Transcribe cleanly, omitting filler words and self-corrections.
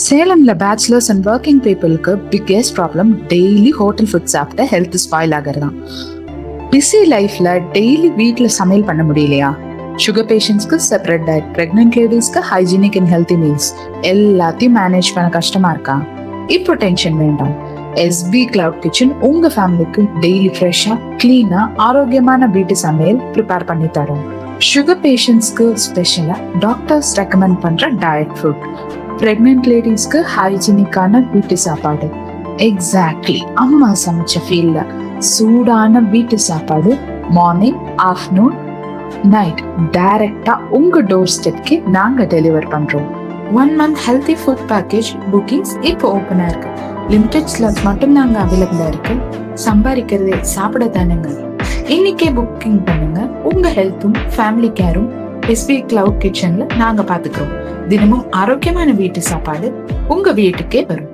சேலம்ல bachelors and working பீப்புளுக்கு biggest problem daily hotel food சாப்பிட்டு health spoil ஆகிறதாம். Busy லைஃப்ல daily வீட்ல சமையல் பண்ண முடியலையா? சுகர் பேஷண்ட்ஸ்க்கு செப்பரேட் டயட், பிரெக்னென்ட் லேடிஸ்க்கு ஹைஜீனிக் அண்ட் ஹெல்த்தி மீல்ஸ், எல்லாத்தையும் மேனேஜ் பண்ண கஷ்டமா இருக்கா? இப்போ டென்ஷன் வேண்டாம். எஸ்பி கிளவுட் கிச்சன் உங்க ஃபேமிலிக்கு டெய்லி ஃப்ரெஷ்ஷா, கிளீனா, ஆரோக்கியமான வீட்டு சமையல் ப்ரிப்பேர் பண்ணி தரும். சுகர் பேஷண்ட்ஸ்க்கு ஸ்பெஷலா டாக்டர்ஸ் ரெக்கமெண்ட் பண்ற டயட் ஃபுட், பிரெக்னென்ட் லேடிஸ்க்கு ஹைஜீனிக்கான வீட்டு சாப்பாடு, எக்ஸாக்ட்லி அம்மா சமைச்ச ஃபீல்ல சூடான வீட்டு சாப்பாடு மார்னிங், ஆஃப்டர்நூன், நைட் டைரக்டா உங்க டோர் ஸ்டெப்க்கு நாங்க டெலிவர் பண்றோம். 1 month healthy food package bookings இப்போ ஓப்பனா இருக்கு. லிமிடெட் ஸ்லாட்ஸ் மட்டும் நாங்க அவைலபிளா இருக்கு. சம்பாதிக்கிறதே சாப்பிட தானுங்க. இன்னைக்கே புக்கிங் பண்ணுங்க. உங்க ஹெல்த்தும் ஃபேமிலி கேரும் எஸ்பி கிளவுட் கிச்சன்ல நாங்க பாத்துக்கிறோம். தினமும் ஆரோக்கியமான வீட்டு சாப்பாடு உங்க வீட்டுக்கே வரும்.